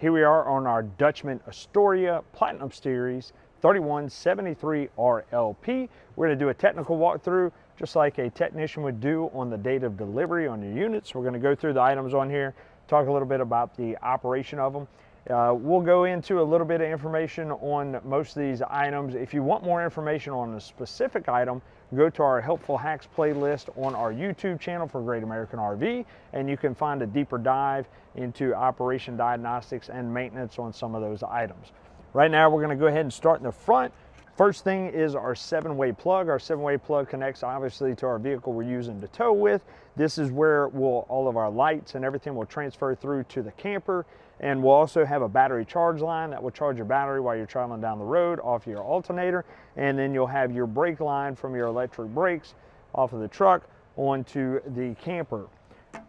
Here we are on our Dutchman Astoria Platinum Series 3173 RLP. We're going to do a technical walkthrough just like a technician would do on the date of delivery on your units. We're going to go through the items on here, talk a little bit about the operation of them. We'll go into a little bit of information on most of these items. If you want more information on a specific item, go to our Helpful Hacks playlist on our YouTube channel for Great American RV, and you can find a deeper dive into operation diagnostics and maintenance on some of those items. Right now, we're going to go ahead and start in the front. First thing is our 7-way plug. Our 7-way plug connects obviously to our vehicle we're using to tow with. This is where all of our lights and everything will transfer through to the camper. And we'll also have a battery charge line that will charge your battery while you're traveling down the road off your alternator. And then you'll have your brake line from your electric brakes off of the truck onto the camper.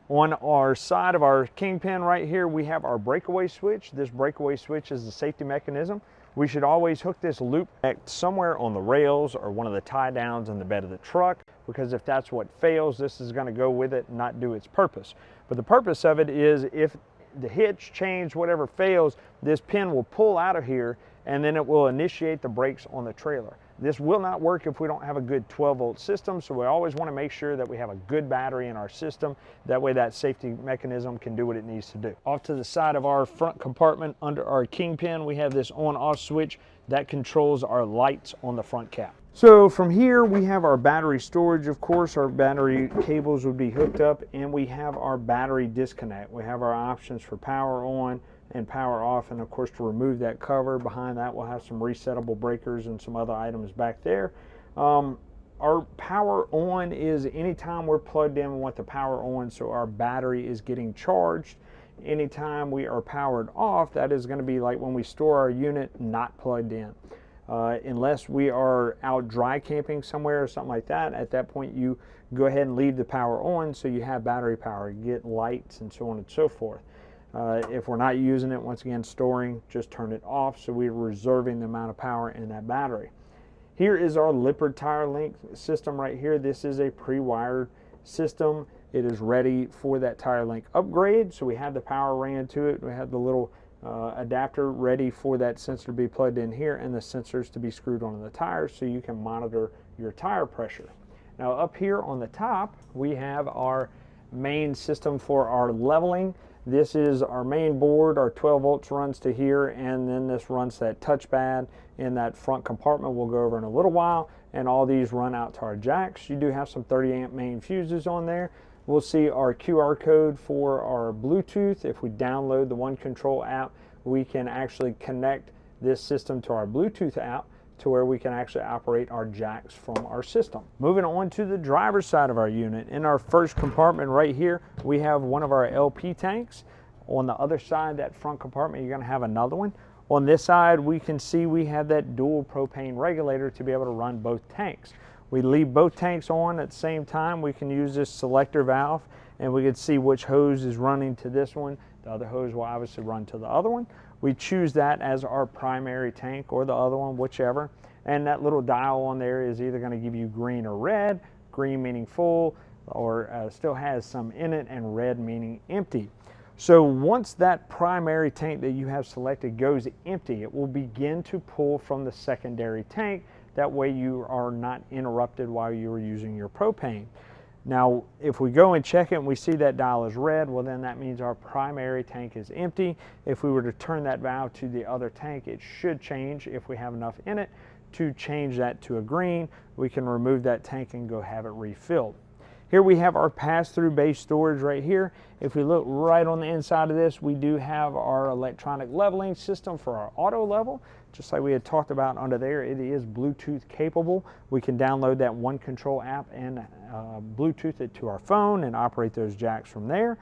On our side of our kingpin right here, we have our breakaway switch. This breakaway switch is the safety mechanism. We should always hook this loop somewhere on the rails or one of the tie downs in the bed of the truck, because if that's what fails, this is going to go with it and not do its purpose. But the purpose of it is if the hitch, change, whatever fails, this pin will pull out of here and then it will initiate the brakes on the trailer. This will not work if we don't have a good 12-volt system, so we always want to make sure that we have a good battery in our system. That way that safety mechanism can do what it needs to do. Off to the side of our front compartment under our kingpin, we have this on-off switch that controls our lights on the front cap. So from here we have our battery storage. Of course, our battery cables would be hooked up, and we have our battery disconnect. We have our options for power on and power off, and of course to remove that cover. Behind that we'll have some resettable breakers and some other items back there. Our power on is anytime we're plugged in, we want the power on so our battery is getting charged. Anytime we are powered off, that is going to be like when we store our unit not plugged in. Unless we are out dry camping somewhere or something like that, at that point you go ahead and leave the power on so you have battery power, you get lights and so on and so forth. If we're not using it, once again storing, just turn it off so we're reserving the amount of power in that battery. Here is our Lippert tire link system right here. This is a pre-wired system. It is ready for that tire link upgrade. So we have the power ran to it. We have the little adapter ready for that sensor to be plugged in here and the sensors to be screwed onto the tires so you can monitor your tire pressure. Now up here on the top we have our main system for our leveling. This is our main board. Our 12 volts runs to here, and then this runs that touchpad in that front compartment we'll go over in a little while, and all these run out to our jacks. You do have some 30 amp main fuses on there. We'll see our QR code for our Bluetooth. If we download the One Control app, we can actually connect this system to our Bluetooth app to where we can actually operate our jacks from our system. Moving on to the driver's side of our unit. In our first compartment right here, we have one of our LP tanks. On the other side, that front compartment, you're gonna have another one. On this side, we can see we have that dual propane regulator to be able to run both tanks. We leave both tanks on at the same time. We can use this selector valve and we can see which hose is running to this one. The other hose will obviously run to the other one. We choose that as our primary tank or the other one, whichever. And that little dial on there is either going to give you green or red, green meaning full, or still has some in it, and red meaning empty. So once that primary tank that you have selected goes empty, it will begin to pull from the secondary tank. That way you are not interrupted while you are using your propane. Now, if we go and check it and we see that dial is red, well then that means our primary tank is empty. If we were to turn that valve to the other tank, it should change if we have enough in it to change that to a green. We can remove that tank and go have it refilled. Here we have our pass-through base storage right here. If we look right on the inside of this, we do have our electronic leveling system for our auto level. Just like we had talked about under there, it is Bluetooth capable. We can download that One Control app and Bluetooth it to our phone and operate those jacks from there.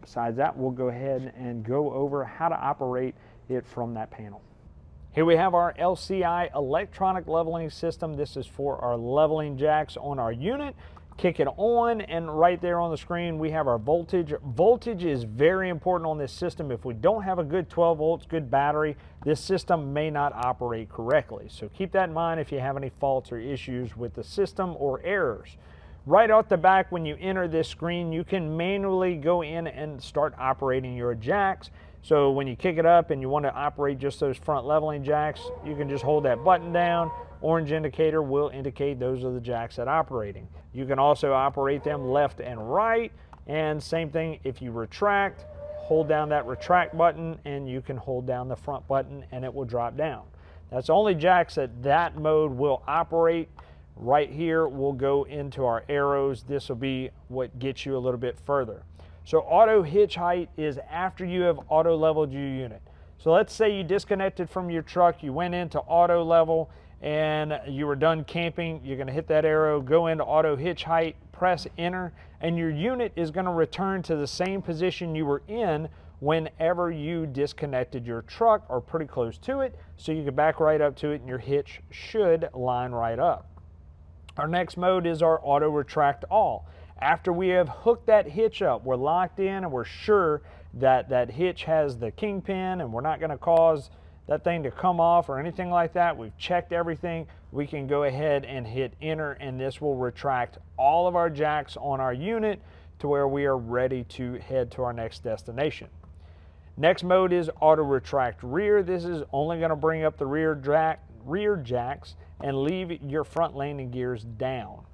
Besides that, we'll go ahead and go over how to operate it from that panel. Here we have our LCI electronic leveling system. This is for our leveling jacks on our unit. Kick it on, and right there on the screen we have our voltage. Voltage is very important on this system. If we don't have a good 12 volts, good battery, this system may not operate correctly. So keep that in mind if you have any faults or issues with the system or errors. Right off the back, when you enter this screen, you can manually go in and start operating your jacks. So when you kick it up and you want to operate just those front leveling jacks, you can just hold that button down. Orange indicator will indicate those are the jacks that are operating. You can also operate them left and right, and same thing if you retract, hold down that retract button and you can hold down the front button and it will drop down. That's only jacks that mode will operate. Right here we'll go into our arrows. This will be what gets you a little bit further. So auto hitch height is after you have auto leveled your unit. So let's say you disconnected from your truck, you went into auto level and you were done camping. You're going to hit that arrow, go into auto hitch height, press enter, and your unit is going to return to the same position you were in whenever you disconnected your truck or pretty close to it, so you can back right up to it and your hitch should line right up. Our next mode is our auto retract all. After we have hooked that hitch up, we're locked in and we're sure that that hitch has the kingpin and we're not going to cause that thing to come off or anything like that. We've checked everything. We can go ahead and hit enter, and this will retract all of our jacks on our unit to where we are ready to head to our next destination. Next mode is auto retract rear. This is only going to bring up the rear jacks and leave your front landing gears down.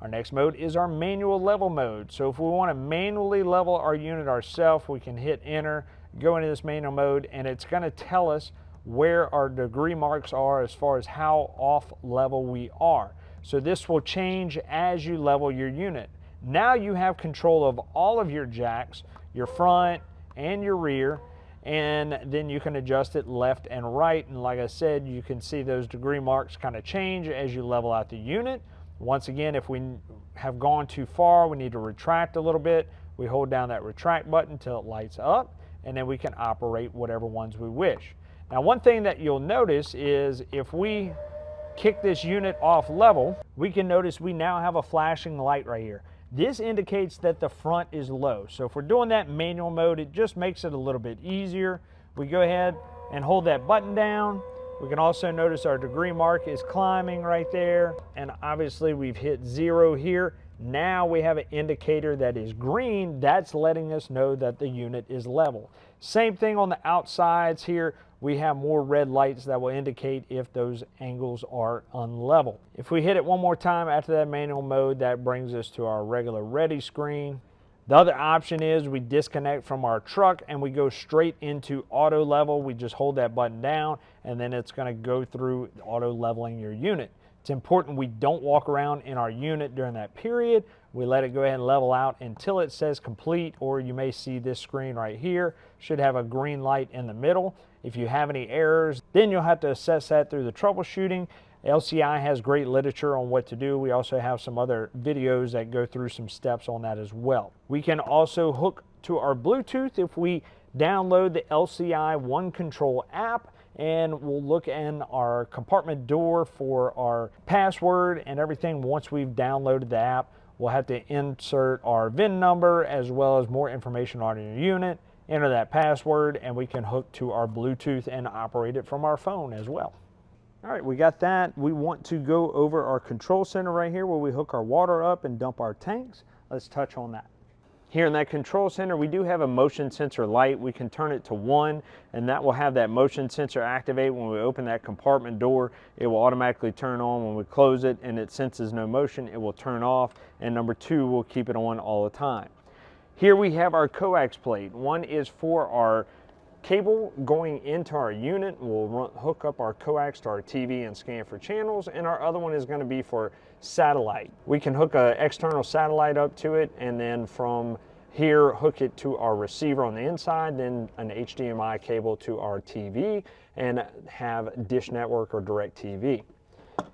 Our next mode is our manual level mode. So if we want to manually level our unit ourselves, we can hit enter, go into this manual mode, and it's going to tell us where our degree marks are as far as how off level we are. So this will change as you level your unit. Now you have control of all of your jacks, your front and your rear, and then you can adjust it left and right. And like I said, you can see those degree marks kind of change as you level out the unit. Once again, if we have gone too far, we need to retract a little bit. We hold down that retract button until it lights up, and then we can operate whatever ones we wish. Now, one thing that you'll notice is if we kick this unit off level, we can notice we now have a flashing light right here. This indicates that the front is low. So if we're doing that manual mode, it just makes it a little bit easier. We go ahead and hold that button down. We can also notice our degree mark is climbing right there. And obviously we've hit 0 here. Now we have an indicator that is green. That's letting us know that the unit is level. Same thing on the outsides here. We have more red lights that will indicate if those angles are unlevel. If we hit it one more time after that manual mode, that brings us to our regular ready screen. The other option is we disconnect from our truck and we go straight into auto level. We just hold that button down and then it's going to go through auto leveling your unit. It's important we don't walk around in our unit during that period. We let it go ahead and level out until it says complete, or you may see this screen right here. Should have a green light in the middle. If you have any errors, then you'll have to assess that through the troubleshooting. LCI has great literature on what to do. We also have some other videos that go through some steps on that as well. We can also hook to our Bluetooth if we download the LCI One Control app, and we'll look in our compartment door for our password and everything. Once we've downloaded the app, we'll have to insert our VIN number as well as more information on your unit, enter that password, and we can hook to our Bluetooth and operate it from our phone as well. All right, we got that. We want to go over our control center right here where we hook our water up and dump our tanks. Let's touch on that. Here in that control center, we do have a motion sensor light. We can turn it to 1, and that will have that motion sensor activate. When we open that compartment door, it will automatically turn on. When we close it and it senses no motion, it will turn off. And number 2, we'll keep it on all the time. Here we have our coax plate. One is for our cable going into our unit. We'll hook up our coax to our TV and scan for channels, and our other one is going to be for satellite. We can hook an external satellite up to it, and then from here hook it to our receiver on the inside, then an HDMI cable to our TV, and have Dish Network or DirecTV.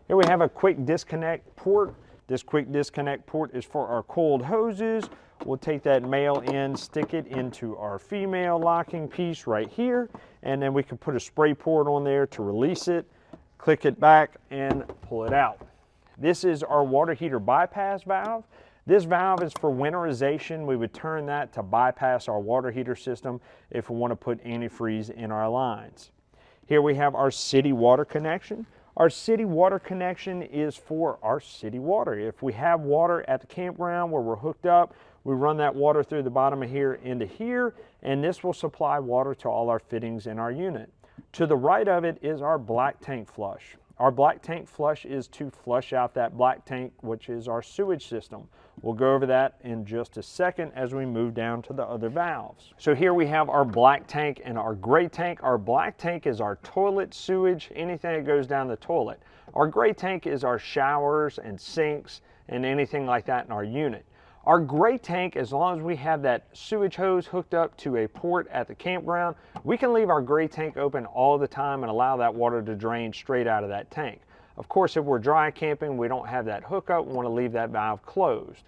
Here we have a quick disconnect port. This quick disconnect port is for our coiled hoses. We'll take that male end, stick it into our female locking piece right here, and then we can put a spray port on there to release it, click it back, and pull it out. This is our water heater bypass valve. This valve is for winterization. We would turn that to bypass our water heater system if we want to put antifreeze in our lines. Here we have our city water connection. Our city water connection is for our city water. If we have water at the campground where we're hooked up, We run that water through the bottom of here into here, and this will supply water to all our fittings in our unit. To the right of it is our black tank flush. Our black tank flush is to flush out that black tank, which is our sewage system. We'll go over that in just a second as we move down to the other valves. So here we have our black tank and our gray tank. Our black tank is our toilet, sewage, anything that goes down the toilet. Our gray tank is our showers and sinks and anything like that in our unit. Our gray tank, as long as we have that sewage hose hooked up to a port at the campground, we can leave our gray tank open all the time and allow that water to drain straight out of that tank. Of course, if we're dry camping, we don't have that hookup, we want to leave that valve closed.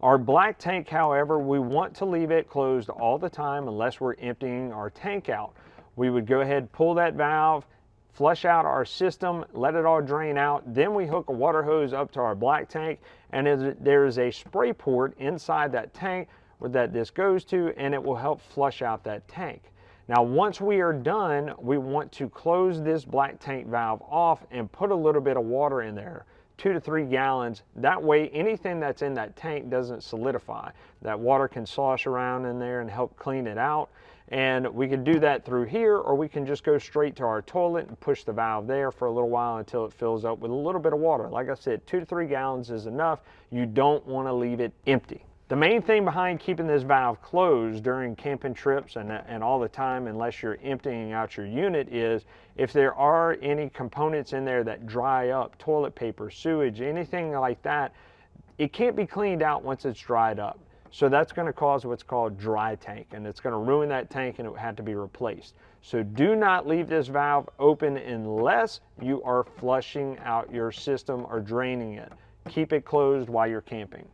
Our black tank, however, we want to leave it closed all the time unless we're emptying our tank out. We would go ahead, pull that valve, flush out our system, let it all drain out, then we hook a water hose up to our black tank, and there is a spray port inside that tank that this goes to, and it will help flush out that tank. Now once we are done, we want to close this black tank valve off and put a little bit of water in there, 2 to 3 gallons. That way anything that's in that tank doesn't solidify. That water can slosh around in there and help clean it out. And we can do that through here, or we can just go straight to our toilet and push the valve there for a little while until it fills up with a little bit of water. Like I said, 2 to 3 gallons is enough. You don't want to leave it empty. The main thing behind keeping this valve closed during camping trips and all the time, unless you're emptying out your unit, is if there are any components in there that dry up, toilet paper, sewage, anything like that, it can't be cleaned out once it's dried up. So that's going to cause what's called dry tank, and it's going to ruin that tank and it will have to be replaced. So do not leave this valve open unless you are flushing out your system or draining it. Keep it closed while you're camping.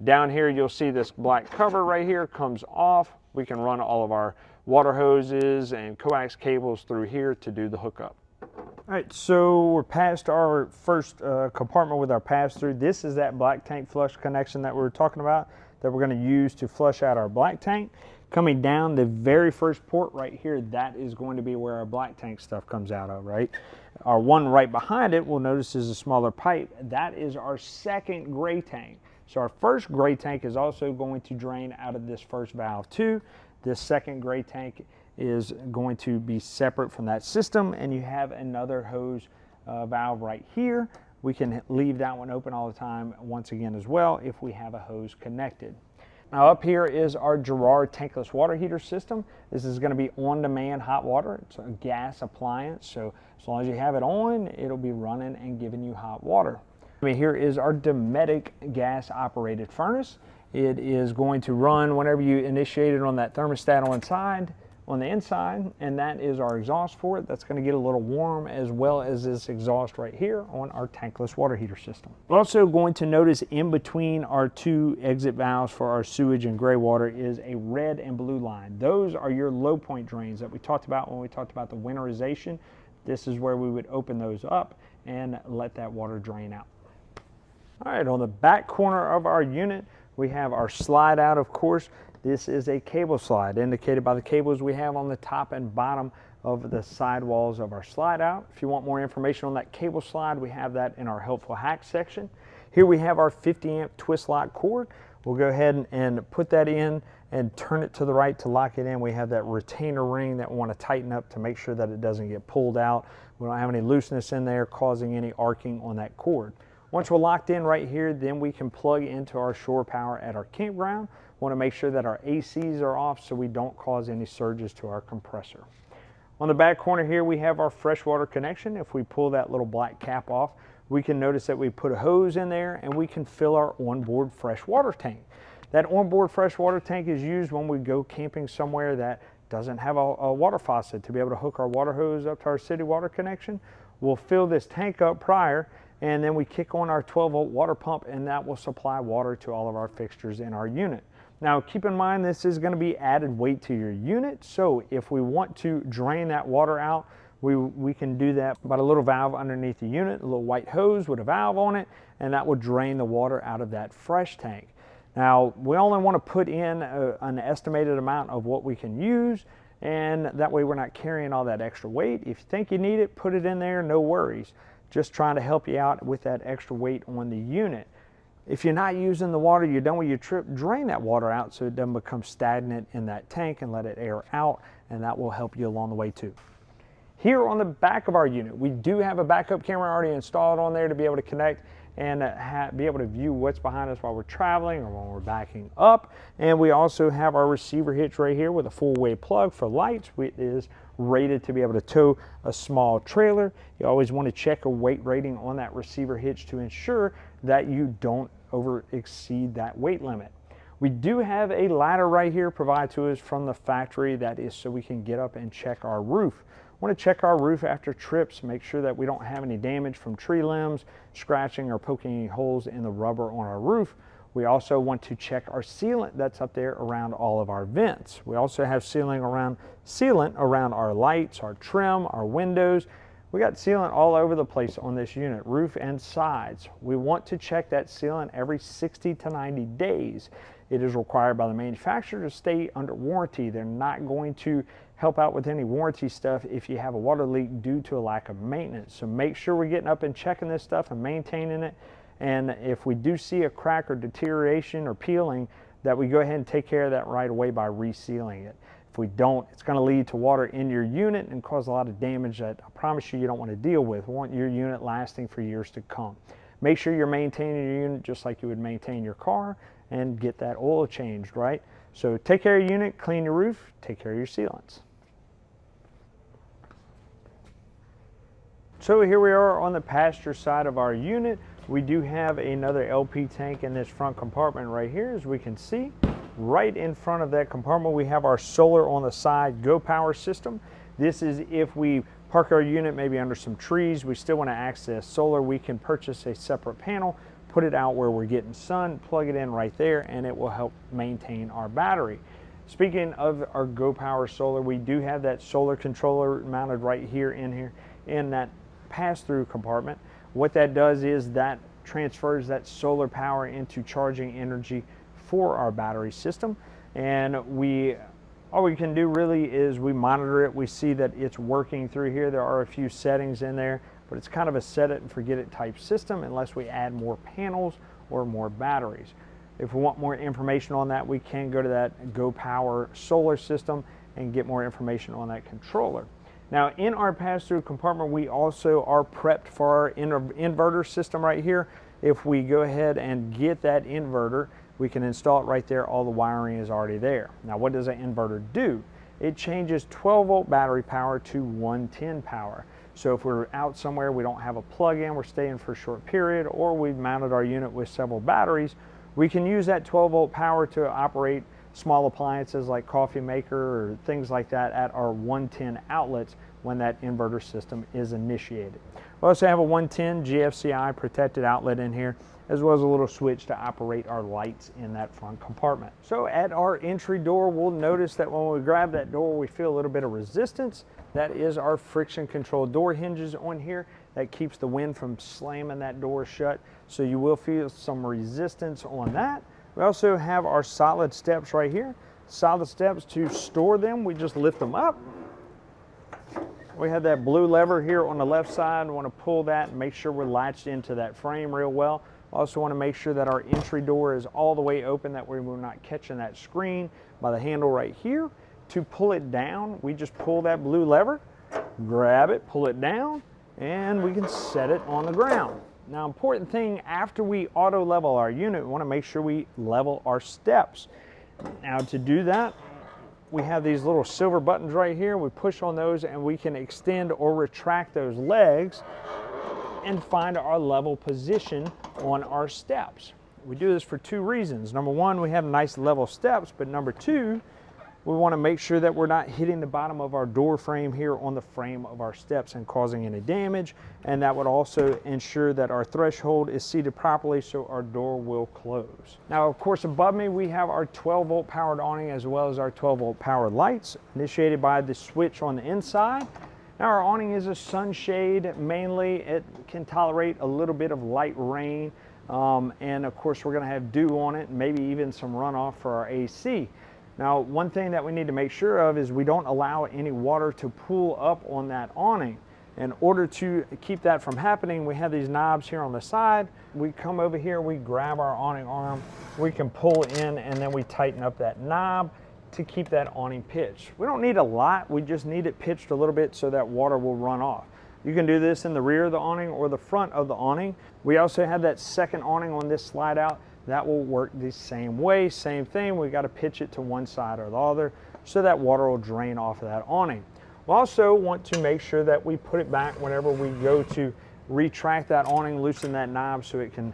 Down here you'll see this black cover right here comes off. We can run all of our water hoses and coax cables through here to do the hookup. All right, so we're past our first compartment with our pass-through. This is that black tank flush connection that we were talking about that we're going to use to flush out our black tank. Coming down the very first port right here, that is going to be where our black tank stuff comes out of, right? Our one right behind it, we'll notice is a smaller pipe. That is our second gray tank. So our first gray tank is also going to drain out of this first valve too. This second gray tank is going to be separate from that system, and you have another hose valve right here. We can leave that one open all the time once again as well if we have a hose connected. Now up here is our Girard tankless water heater system. This is going to be on-demand hot water. It's a gas appliance, so as long as you have it on, it'll be running and giving you hot water. Here is our Dometic gas operated furnace. It is going to run whenever you initiate it on that thermostat on the inside, and that is our exhaust for it. That's going to get a little warm, as well as this exhaust right here on our tankless water heater system. We're also going to notice in between our 2 exit valves for our sewage and gray water is a red and blue line. Those are your low point drains that we talked about when we talked about the winterization. This is where we would open those up and let that water drain out. All right, on the back corner of our unit, we have our slide out, of course. This is a cable slide indicated by the cables we have on the top and bottom of the sidewalls of our slide out. If you want more information on that cable slide, we have that in our helpful hacks section. Here we have our 50 amp twist lock cord. We'll go ahead and put that in and turn it to the right to lock it in. We have that retainer ring that we want to tighten up to make sure that it doesn't get pulled out. We don't have any looseness in there causing any arcing on that cord. Once we're locked in right here, then we can plug into our shore power at our campground. Want to make sure that our ACs are off so we don't cause any surges to our compressor. On the back corner here, we have our freshwater connection. If we pull that little black cap off, we can notice that we put a hose in there and we can fill our onboard freshwater tank. That onboard freshwater tank is used when we go camping somewhere that doesn't have a water faucet to be able to hook our water hose up to our city water connection. We'll fill this tank up prior, and then we kick on our 12-volt water pump, and that will supply water to all of our fixtures in our unit. Now keep in mind, this is going to be added weight to your unit, so if we want to drain that water out, we can do that by a little valve underneath the unit, a little white hose with a valve on it, and that will drain the water out of that fresh tank. Now we only want to put in an estimated amount of what we can use, and that way we're not carrying all that extra weight. If you think you need it, put it in there, no worries. Just trying to help you out with that extra weight on the unit. If you're not using the water, you're done with your trip, drain that water out so it doesn't become stagnant in that tank and let it air out, and that will help you along the way too. Here on the back of our unit, we do have a backup camera already installed on there to be able to connect and be able to view what's behind us while we're traveling or when we're backing up. And we also have our receiver hitch right here with a full-way plug for lights, which is rated to be able to tow a small trailer. You always want to check a weight rating on that receiver hitch to ensure that you don't exceed that weight limit. We do have a ladder right here provided to us from the factory. That is so we can get up and check our roof. Want to check our roof after trips, make sure that we don't have any damage from tree limbs, scratching or poking any holes in the rubber on our roof. We also want to check our sealant that's up there around all of our vents. We also have sealant around our lights, our trim, our windows. We got sealant all over the place on this unit, roof and sides. We want to check that sealant every 60 to 90 days. It is required by the manufacturer to stay under warranty. They're not going to help out with any warranty stuff if you have a water leak due to a lack of maintenance. So make sure we're getting up and checking this stuff and maintaining it. And if we do see a crack or deterioration or peeling, that we go ahead and take care of that right away by resealing it. If we don't, it's going to lead to water in your unit and cause a lot of damage that I promise you don't want to deal with. We want your unit lasting for years to come. Make sure you're maintaining your unit just like you would maintain your car and get that oil changed, right? So take care of your unit, clean your roof, take care of your sealants. So here we are on the passenger side of our unit. We do have another LP tank in this front compartment right here, as we can see. Right in front of that compartment, we have our solar on the side Go Power system. This is if we park our unit maybe under some trees, we still want to access solar, we can purchase a separate panel, put it out where we're getting sun, plug it in right there, and it will help maintain our battery. Speaking of our Go Power solar, we do have that solar controller mounted right here in that pass-through compartment. What that does is that transfers that solar power into charging energy for our battery system, and all we can do really is we monitor it. We see that it's working through here. There are a few settings in there, but it's kind of a set it and forget it type system unless we add more panels or more batteries. If we want more information on that, we can go to that Go Power solar system and get more information on that controller. Now in our pass-through compartment, we also are prepped for our inverter system right here. If we go ahead and get that inverter, we can install it right there. All the wiring is already there. Now what does an inverter do? It changes 12-volt battery power to 110 power. So if we're out somewhere, we don't have a plug-in, we're staying for a short period, or we've mounted our unit with several batteries, we can use that 12-volt power to operate small appliances like coffee maker or things like that at our 110 outlets when that inverter system is initiated. We also have a 110 GFCI protected outlet in here, as well as a little switch to operate our lights in that front compartment. So at our entry door, we'll notice that when we grab that door, we feel a little bit of resistance. That is our friction control door hinges on here. That keeps the wind from slamming that door shut. So you will feel some resistance on that. We also have our solid steps right here. Solid steps, to store them, we just lift them up. We have that blue lever here on the left side. We want to pull that and make sure we're latched into that frame real well. Also want to make sure that our entry door is all the way open, that way we're not catching that screen by the handle right here. To pull it down, we just pull that blue lever, grab it, pull it down, and we can set it on the ground. Now, important thing, after we auto level our unit, we want to make sure we level our steps. Now to do that, we have these little silver buttons right here. We push on those and we can extend or retract those legs and find our level position on our steps. We do this for two reasons. Number one, we have nice level steps, but number two, we want to make sure that we're not hitting the bottom of our door frame here on the frame of our steps and causing any damage, and that would also ensure that our threshold is seated properly so our door will close. Now, of course, above me we have our 12-volt powered awning as well as our 12-volt powered lights, initiated by the switch on the inside. Now, our awning is a sunshade mainly. It can tolerate a little bit of light rain, and of course we're going to have dew on it, maybe even some runoff for our AC. Now, one thing that we need to make sure of is we don't allow any water to pool up on that awning. In order to keep that from happening, we have these knobs here on the side. We come over here, we grab our awning arm, we can pull in, and then we tighten up that knob to keep that awning pitched. We don't need a lot, we just need it pitched a little bit so that water will run off. You can do this in the rear of the awning or the front of the awning. We also have that second awning on this slide out. That will work the same way, same thing. We got to pitch it to one side or the other so that water will drain off of that awning. We also want to make sure that we put it back whenever we go to retract that awning, loosen that knob so it can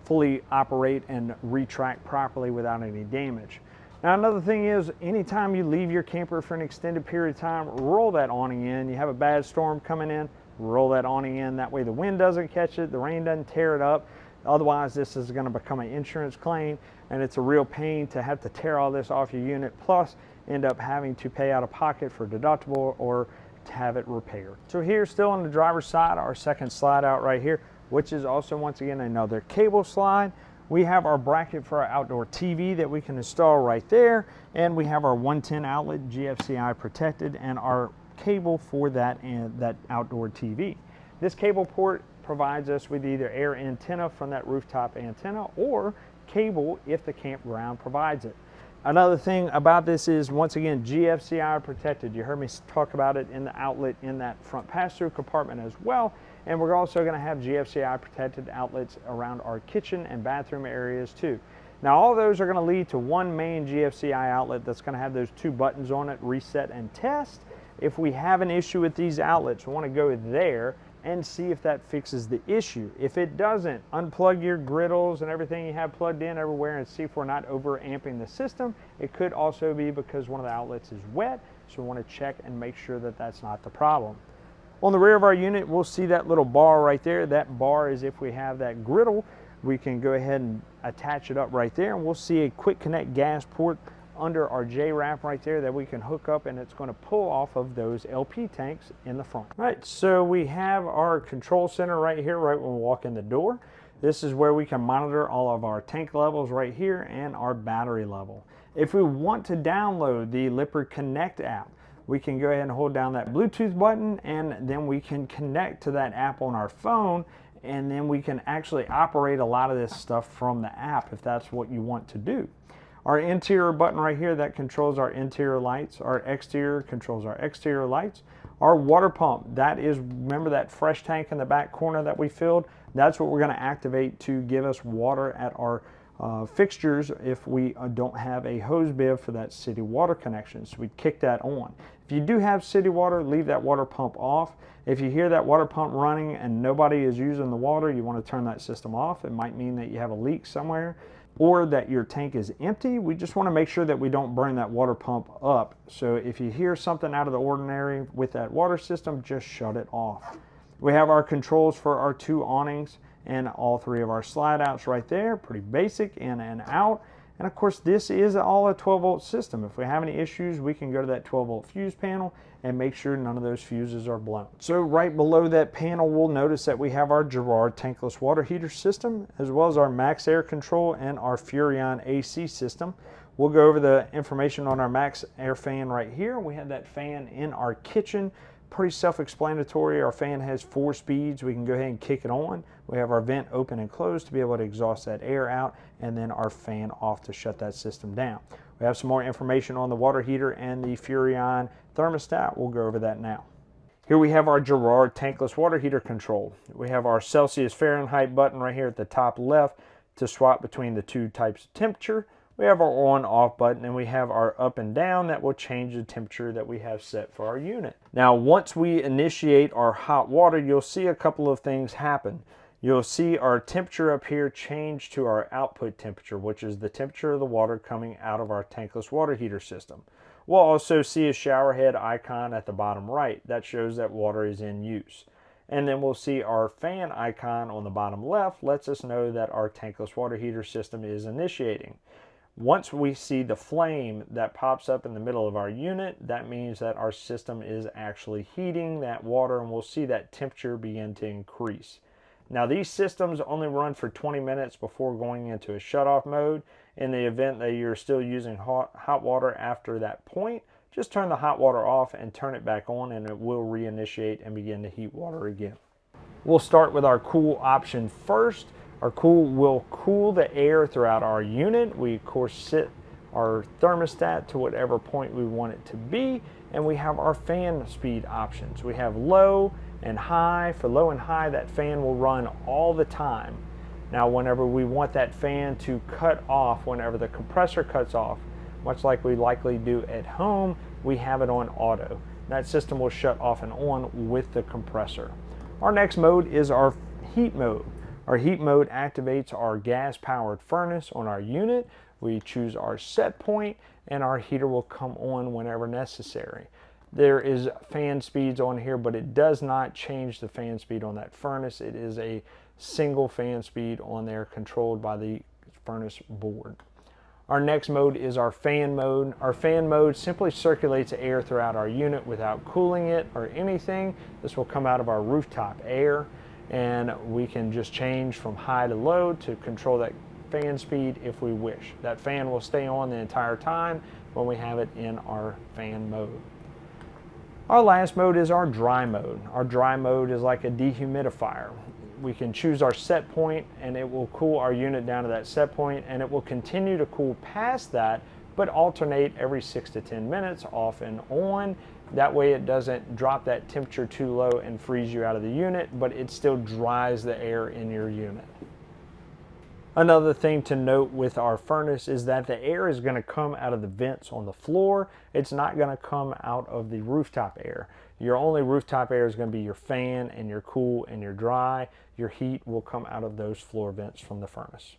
fully operate and retract properly without any damage. Now another thing is, anytime you leave your camper for an extended period of time, roll that awning in. You have a bad storm coming in, roll that awning in. That way the wind doesn't catch it, the rain doesn't tear it up. Otherwise this is going to become an insurance claim, and it's a real pain to have to tear all this off your unit, plus end up having to pay out of pocket for deductible or to have it repaired. So here, still on the driver's side, our second slide out right here, which is also once again another cable slide. We have our bracket for our outdoor TV that we can install right there, and we have our 110 outlet GFCI protected and our cable for that and that outdoor TV. This cable port provides us with either air antenna from that rooftop antenna or cable if the campground provides it. Another thing about this is, once again, GFCI protected. You heard me talk about it in the outlet in that front pass-through compartment as well. And we're also going to have GFCI protected outlets around our kitchen and bathroom areas too. Now all those are going to lead to one main GFCI outlet that's going to have those two buttons on it, reset and test. If we have an issue with these outlets, we want to go there and see if that fixes the issue. If it doesn't, unplug your griddles and everything you have plugged in everywhere and see if we're not over amping the system. It could also be because one of the outlets is wet, so we want to check and make sure that that's not the problem. On the rear of our unit, we'll see that little bar right there. That bar is if we have that griddle, we can go ahead and attach it up right there, and we'll see a quick connect gas port under our J-wrap right there that we can hook up, and it's going to pull off of those LP tanks in the front. All right, so we have our control center right here, right when we walk in the door. This is where we can monitor all of our tank levels right here and our battery level. If we want to download the Lippert Connect app, we can go ahead and hold down that Bluetooth button, and then we can connect to that app on our phone, and then we can actually operate a lot of this stuff from the app if that's what you want to do. Our interior button right here, that controls our interior lights. Our exterior controls our exterior lights. Our water pump, that is, remember that fresh tank in the back corner that we filled? That's what we're going to activate to give us water at our fixtures if we don't have a hose bib for that city water connection. So we kick that on. If you do have city water, leave that water pump off. If you hear that water pump running and nobody is using the water, you want to turn that system off. It might mean that you have a leak somewhere, or that your tank is empty. We just want to make sure that we don't burn that water pump up. So if you hear something out of the ordinary with that water system, just shut it off. We have our controls for our two awnings and all three of our slide outs right there. Pretty basic, in and out. And of course, this is all a 12-volt system. If we have any issues, we can go to that 12-volt fuse panel and make sure none of those fuses are blown. So right below that panel, we'll notice that we have our Girard tankless water heater system, as well as our Max Air Control and our Furrion AC system. We'll go over the information on our Max Air fan right here. We have that fan in our kitchen. Pretty self-explanatory. Our fan has 4 speeds. We can go ahead and kick it on. We have our vent open and closed to be able to exhaust that air out, and then our fan off to shut that system down. We have some more information on the water heater and the Furrion thermostat. We'll go over that now. Here we have our Girard tankless water heater control. We have our Celsius Fahrenheit button right here at the top left to swap between the two types of temperature. We have our on-off button, and we have our up and down that will change the temperature that we have set for our unit. Now, once we initiate our hot water, you'll see a couple of things happen. You'll see our temperature up here change to our output temperature, which is the temperature of the water coming out of our tankless water heater system. We'll also see a shower head icon at the bottom right. That shows that water is in use. And then we'll see our fan icon on the bottom left, lets us know that our tankless water heater system is initiating. Once we see the flame that pops up in the middle of our unit, that means that our system is actually heating that water, and we'll see that temperature begin to increase. Now, these systems only run for 20 minutes before going into a shutoff mode. In the event that you're still using hot water after that point, just turn the hot water off and turn it back on, and it will reinitiate and begin to heat water again. We'll start with our cool option first. Our cool will cool the air throughout our unit. We of course set our thermostat to whatever point we want it to be, and we have our fan speed options. We have low and high. For low and high, that fan will run all the time. Now whenever we want that fan to cut off, whenever the compressor cuts off, much like we likely do at home, we have it on auto. That system will shut off and on with the compressor. Our next mode is our heat mode. Our heat mode activates our gas-powered furnace on our unit. We choose our set point, and our heater will come on whenever necessary. There is fan speeds on here, but it does not change the fan speed on that furnace. It is a single fan speed on there controlled by the furnace board. Our next mode is our fan mode. Our fan mode simply circulates air throughout our unit without cooling it or anything. This will come out of our rooftop air, and we can just change from high to low to control that fan speed if we wish. That fan will stay on the entire time when we have it in our fan mode. Our last mode is our dry mode. Our dry mode is like a dehumidifier. We can choose our set point, and it will cool our unit down to that set point, and it will continue to cool past that, but alternate every 6 to 10 minutes off and on. That way it doesn't drop that temperature too low and freeze you out of the unit, but it still dries the air in your unit. Another thing to note with our furnace is that the air is going to come out of the vents on the floor. It's not going to come out of the rooftop air. Your only rooftop air is going to be your fan and your cool and your dry. Your heat will come out of those floor vents from the furnace.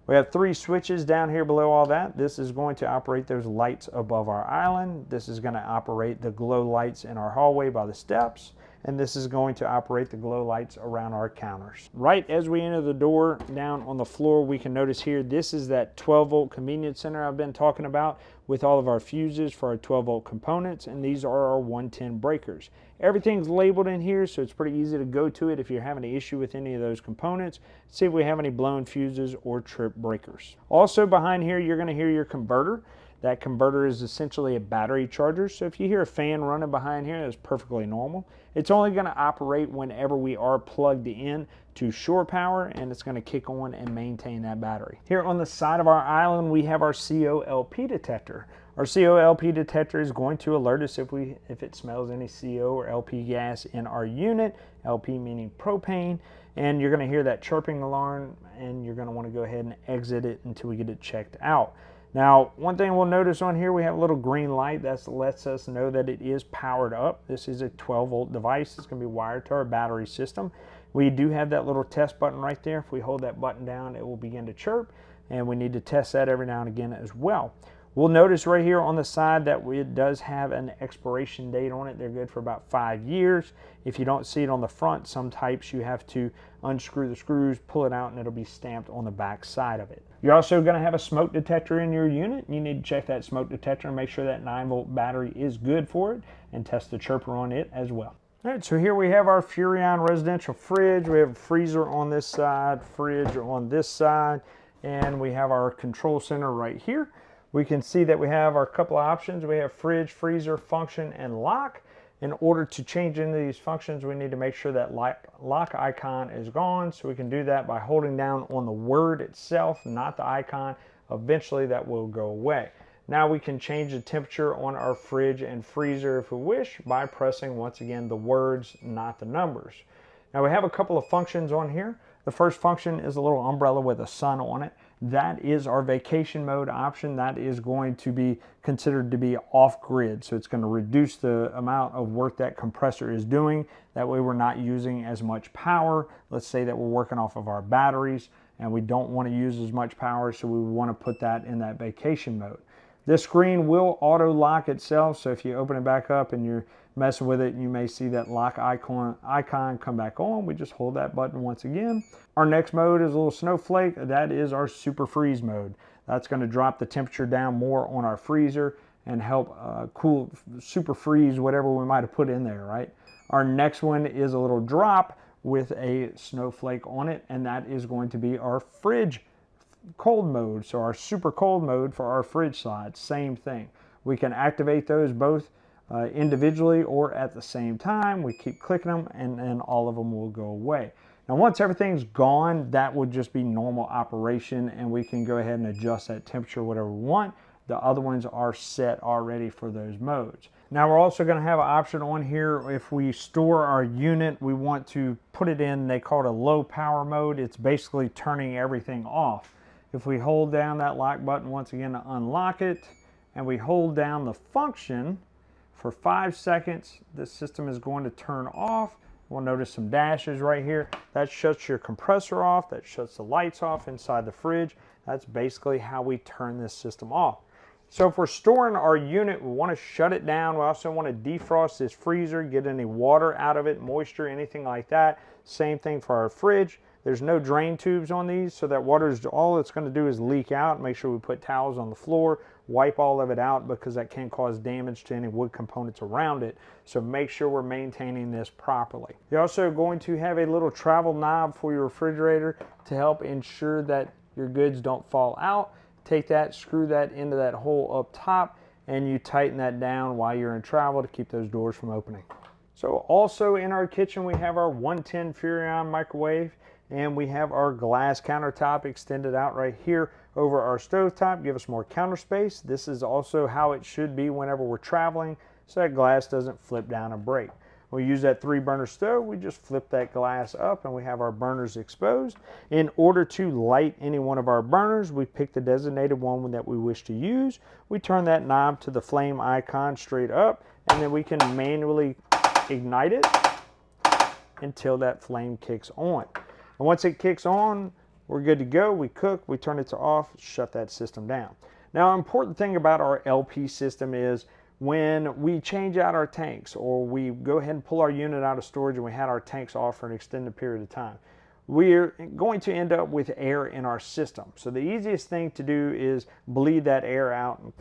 We have 3 switches down here below all that. This is going to operate those lights above our island. This is going to operate the glow lights in our hallway by the steps. And this is going to operate the glow lights around our counters. Right as we enter the door down on the floor, we can notice here, this is that 12-volt convenience center I've been talking about with all of our fuses for our 12-volt components, and these are our 110 breakers. Everything's labeled in here, so it's pretty easy to go to it if you're having an issue with any of those components. See if we have any blown fuses or trip breakers. Also behind here, you're going to hear your converter. That converter is essentially a battery charger, so if you hear a fan running behind here, that's perfectly normal. It's only going to operate whenever we are plugged in to shore power, and it's going to kick on and maintain that battery. Here on the side of our island, we have our COLP detector. Our COLP detector is going to alert us if it smells any CO or LP gas in our unit, LP meaning propane, and you're going to hear that chirping alarm, and you're going to want to go ahead and exit it until we get it checked out. Now, one thing we'll notice on here, we have a little green light that lets us know that it is powered up. This is a 12-volt device. It's going to be wired to our battery system. We do have that little test button right there. If we hold that button down, it will begin to chirp, and we need to test that every now and again as well. We'll notice right here on the side that it does have an expiration date on it. They're good for about 5 years. If you don't see it on the front, some types you have to unscrew the screws, pull it out, and it'll be stamped on the back side of it. You're also going to have a smoke detector in your unit. You need to check that smoke detector and make sure that 9-volt battery is good for it, and test the chirper on it as well. All right, so here we have our Furrion residential fridge. We have a freezer on this side, fridge on this side, and we have our control center right here. We can see that we have our couple of options. We have fridge, freezer, function, and lock. In order to change into these functions, we need to make sure that lock icon is gone. So we can do that by holding down on the word itself, not the icon. Eventually that will go away. Now we can change the temperature on our fridge and freezer if we wish by pressing, once again, the words, not the numbers. Now we have a couple of functions on here. The first function is a little umbrella with a sun on it. That is our vacation mode option. That is going to be considered to be off-grid. So it's going to reduce the amount of work that compressor is doing. That way we're not using as much power. Let's say that we're working off of our batteries and we don't want to use as much power, so we want to put that in that vacation mode. This screen will auto lock itself, so if you open it back up and you're messing with it, you may see that lock icon come back on. We just hold that button once again. Our next mode is a little snowflake. That is our super freeze mode. That's going to drop the temperature down more on our freezer and help cool, super freeze whatever we might have put in there, right? Our next one is a little drop with a snowflake on it, and that is going to be our fridge cold mode. So our super cold mode for our fridge side, same thing. We can activate those both individually or at the same time. We keep clicking them and then all of them will go away. Now once everything's gone, that would just be normal operation and we can go ahead and adjust that temperature whatever we want. The other ones are set already for those modes. Now we're also going to have an option on here if we store our unit, we want to put it in, they call it a low power mode. It's basically turning everything off. If we hold down that lock button once again to unlock it and we hold down the function for 5 seconds, this system is going to turn off. We'll notice some dashes right here. That shuts your compressor off, that shuts the lights off inside the fridge. That's basically how we turn this system off. So if we're storing our unit, we want to shut it down. We also want to defrost this freezer, get any water out of it, moisture, anything like that. Same thing for our fridge. There's no drain tubes on these, so that water is all it's going to do is leak out. Make sure we put towels on the floor, wipe all of it out because that can cause damage to any wood components around it. So make sure we're maintaining this properly. You're also going to have a little travel knob for your refrigerator to help ensure that your goods don't fall out. Take that, screw that into that hole up top, and you tighten that down while you're in travel to keep those doors from opening. So also in our kitchen we have our 110 Furrion microwave, and we have our glass countertop extended out right here over our stovetop, give us more counter space. This is also how it should be whenever we're traveling, so that glass doesn't flip down and break. We use that 3-burner stove, we just flip that glass up and we have our burners exposed. In order to light any one of our burners, we pick the designated one that we wish to use. We turn that knob to the flame icon straight up, and then we can manually ignite it until that flame kicks on. And once it kicks on, we're good to go. We cook, we turn it to off, shut that system down. Now, an important thing about our LP system is when we change out our tanks or we go ahead and pull our unit out of storage and we had our tanks off for an extended period of time, we're going to end up with air in our system. So the easiest thing to do is bleed that air out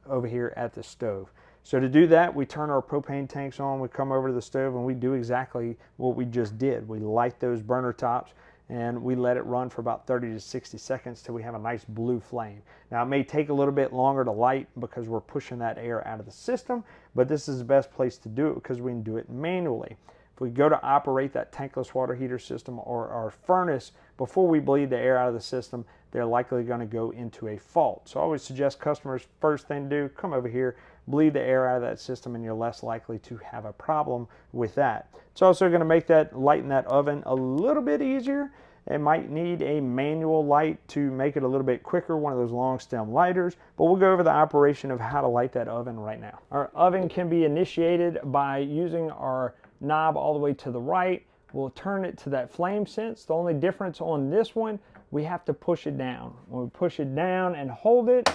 over here at the stove. So to do that, we turn our propane tanks on, we come over to the stove and we do exactly what we just did. We light those burner tops and we let it run for about 30 to 60 seconds till we have a nice blue flame. Now it may take a little bit longer to light because we're pushing that air out of the system, but this is the best place to do it because we can do it manually. If we go to operate that tankless water heater system or our furnace, before we bleed the air out of the system, they're likely going to go into a fault. So I always suggest customers, first thing to do, come over here, bleed the air out of that system, and you're less likely to have a problem with that. It's also going to make that lighting that oven a little bit easier. It might need a manual light to make it a little bit quicker, one of those long stem lighters, but we'll go over the operation of how to light that oven right now. Our oven can be initiated by using our knob all the way to the right. We'll turn it to that flame sense. The only difference on this one, we have to push it down. When we push it down and hold it,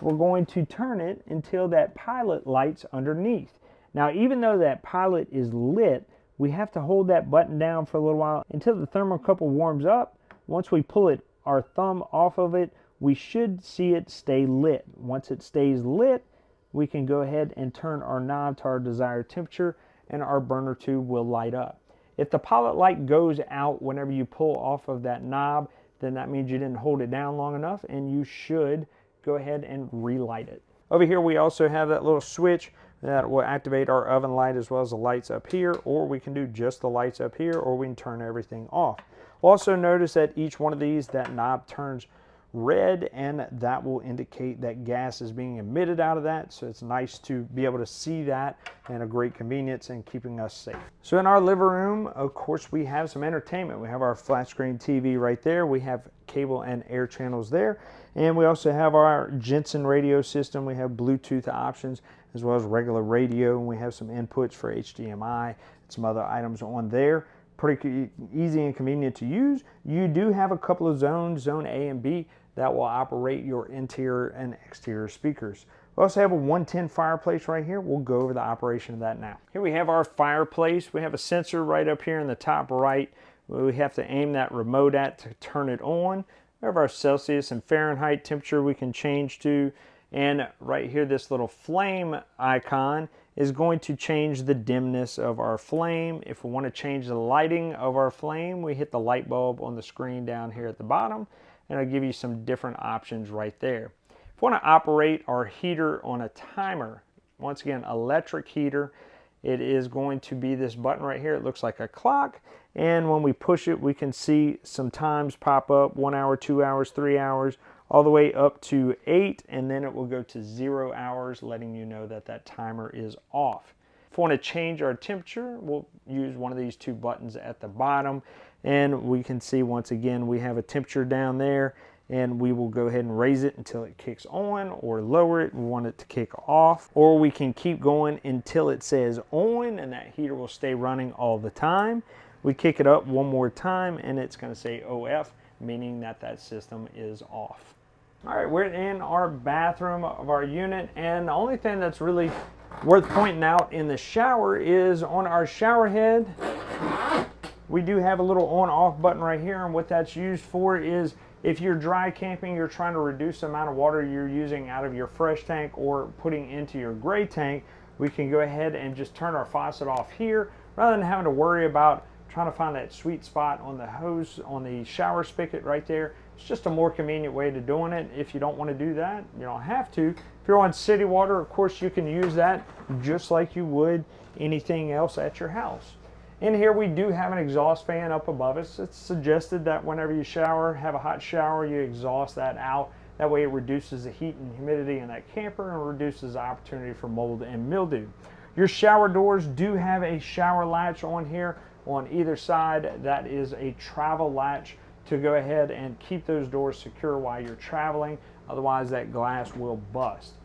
we're going to turn it until that pilot light's underneath. Now, even though that pilot is lit, we have to hold that button down for a little while until the thermocouple warms up. Once we pull our thumb off of it, we should see it stay lit. Once it stays lit, we can go ahead and turn our knob to our desired temperature and our burner tube will light up. If the pilot light goes out whenever you pull off of that knob, then that means you didn't hold it down long enough and you should go ahead and relight it. Over here we also have that little switch that will activate our oven light as well as the lights up here, or we can do just the lights up here, or we can turn everything off. Also notice that each one of these, that knob turns red, and that will indicate that gas is being emitted out of that. So it's nice to be able to see that, and a great convenience in keeping us safe. So in our living room, of course, we have some entertainment. We have our flat screen TV right there. We have cable and air channels there. And we also have our Jensen radio system. We have Bluetooth options as well as regular radio. And we have some inputs for HDMI and some other items on there. Pretty easy and convenient to use. You do have a couple of zones, zone A and B, that will operate your interior and exterior speakers. We also have a 110 fireplace right here. We'll go over the operation of that now. Here we have our fireplace. We have a sensor right up here in the top right. We have to aim that remote at to turn it on. We have our Celsius and Fahrenheit temperature we can change to. And right here, this little flame icon is going to change the dimness of our flame. If we want to change the lighting of our flame, we hit the light bulb on the screen down here at the bottom, and it'll give you some different options right there. If we want to operate our heater on a timer, once again, electric heater, it is going to be this button right here. It looks like a clock, and when we push it, we can see some times pop up: 1 hour, 2 hours, 3 hours, all the way up to 8, and then it will go to 0 hours, letting you know that that timer is off. If we want to change our temperature, we'll use one of these two buttons at the bottom, and we can see once again we have a temperature down there, and we will go ahead and raise it until it kicks on, or lower it, we want it to kick off, or we can keep going until it says on, and that heater will stay running all the time. We kick it up one more time and it's going to say OF, meaning that that system is off. All right, we're in our bathroom of our unit, and the only thing that's really worth pointing out in the shower is on our shower head, we do have a little on-off button right here, and what that's used for is if you're dry camping, you're trying to reduce the amount of water you're using out of your fresh tank or putting into your gray tank, we can go ahead and just turn our faucet off here rather than having to worry about trying to find that sweet spot on the hose, on the shower spigot right there. It's just a more convenient way to doing it. If you don't want to do that, you don't have to. If you're on city water, of course, you can use that just like you would anything else at your house. In here, we do have an exhaust fan up above us. It's suggested that whenever you shower, have a hot shower, you exhaust that out. That way it reduces the heat and humidity in that camper and reduces the opportunity for mold and mildew. Your shower doors do have a shower latch on here on either side. That is a travel latch to go ahead and keep those doors secure while you're traveling. Otherwise, that glass will bust.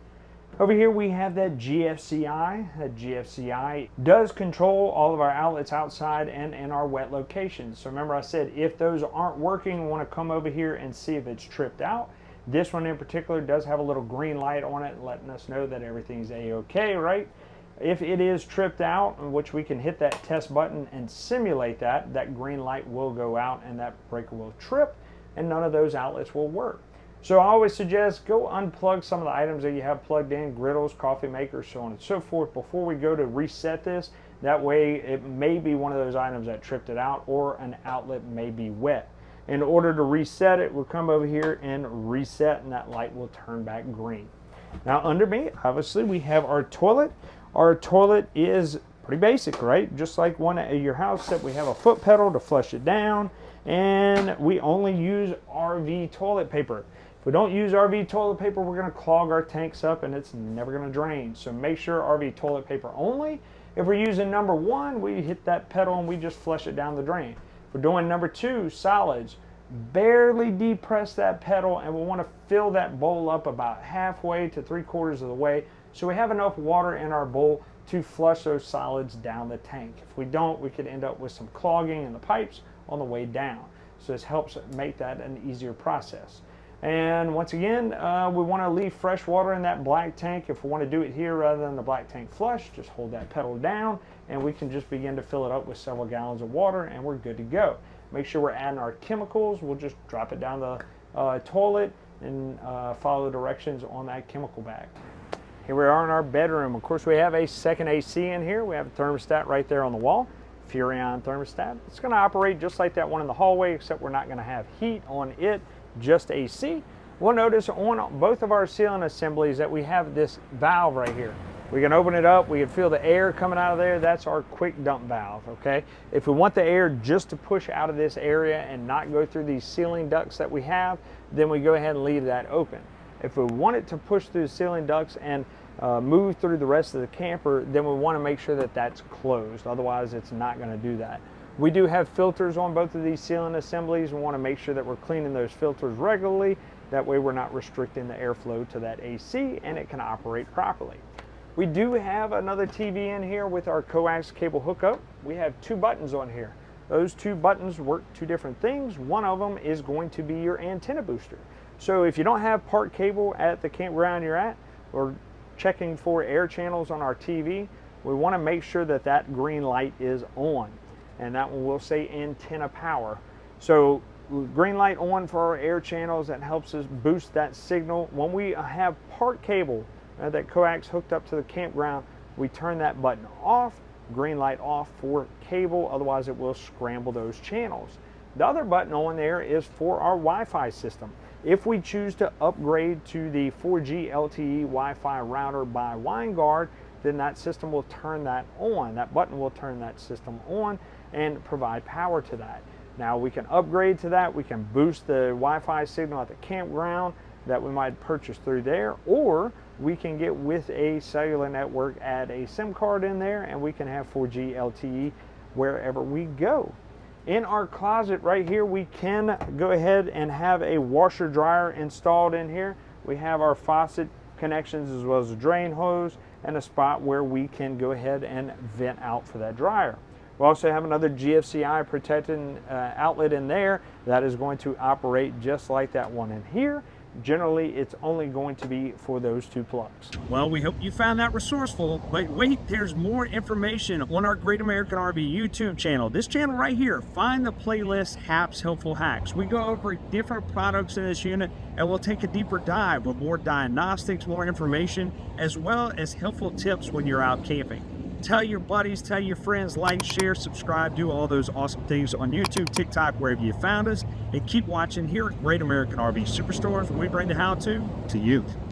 Over here we have that GFCI. That GFCI does control all of our outlets outside and in our wet locations. So remember I said if those aren't working, we want to come over here and see if it's tripped out. This one in particular does have a little green light on it letting us know that everything's a-okay, right? If it is tripped out, in which we can hit that test button and simulate that, that green light will go out and that breaker will trip and none of those outlets will work. So I always suggest go unplug some of the items that you have plugged in, griddles, coffee makers, so on and so forth, before we go to reset this. That way it may be one of those items that tripped it out, or an outlet may be wet. In order to reset it, we'll come over here and reset, and that light will turn back green. Now under me, obviously, we have our toilet. Our toilet is pretty basic, right? Just like one at your house, except we have a foot pedal to flush it down, and we only use RV toilet paper. If we don't use RV toilet paper, we're going to clog our tanks up and it's never going to drain. So make sure RV toilet paper only. If we're using number 1, we hit that pedal and we just flush it down the drain. If we're doing number 2, solids, barely depress that pedal, and we'll want to fill that bowl up about halfway to 3/4 of the way so we have enough water in our bowl to flush those solids down the tank. If we don't, we could end up with some clogging in the pipes on the way down. So this helps make that an easier process. And once again, we want to leave fresh water in that black tank. If we want to do it here rather than the black tank flush, just hold that pedal down and we can just begin to fill it up with several gallons of water and we're good to go. Make sure we're adding our chemicals. We'll just drop it down the toilet and follow the directions on that chemical bag. Here we are in our bedroom. Of course, we have a second AC in here. We have a thermostat right there on the wall. Furrion thermostat. It's going to operate just like that one in the hallway, except we're not going to have heat on it, just AC. We'll notice on both of our ceiling assemblies that we have this valve right here. We can open it up, we can feel the air coming out of there. That's our quick dump valve, okay? If we want the air just to push out of this area and not go through these ceiling ducts that we have, then we go ahead and leave that open. If we want it to push through the ceiling ducts and move through the rest of the camper, then we want to make sure that that's closed. Otherwise, it's not going to do that. We do have filters on both of these ceiling assemblies. We want to make sure that we're cleaning those filters regularly. That way we're not restricting the airflow to that AC and it can operate properly. We do have another TV in here with our coax cable hookup. We have 2 buttons on here. Those 2 buttons work 2 different things. One of them is going to be your antenna booster. So if you don't have part cable at the campground you're at, or checking for air channels on our TV, we want to make sure that that green light is on. And that one will say antenna power. So green light on for our air channels, that helps us boost that signal. When we have part cable, that coax hooked up to the campground, we turn that button off, green light off for cable, otherwise it will scramble those channels. The other button on there is for our Wi-Fi system. If we choose to upgrade to the 4G LTE Wi-Fi router by Winegard, then that system will turn that on. That button will turn that system on and provide power to that. Now we can upgrade to that. We can boost the Wi-Fi signal at the campground that we might purchase through there, or we can get with a cellular network, add a SIM card in there, and we can have 4G LTE wherever we go. In our closet right here, we can go ahead and have a washer dryer installed in here. We have our faucet connections as well as a drain hose and a spot where we can go ahead and vent out for that dryer. We also have another GFCI protecting outlet in there that is going to operate just like that one in here. Generally, it's only going to be for those two plugs. Well, we hope you found that resourceful, but wait, there's more information on our Great American RV YouTube channel. This channel right here, find the playlist Hap's Helpful Hacks. We go over different products in this unit, and we'll take a deeper dive with more diagnostics, more information, as well as helpful tips when you're out camping. Tell your buddies, tell your friends, like, share, subscribe, do all those awesome things on YouTube, TikTok, wherever you found us. And keep watching here at Great American RV Superstores, where we bring the how-to you.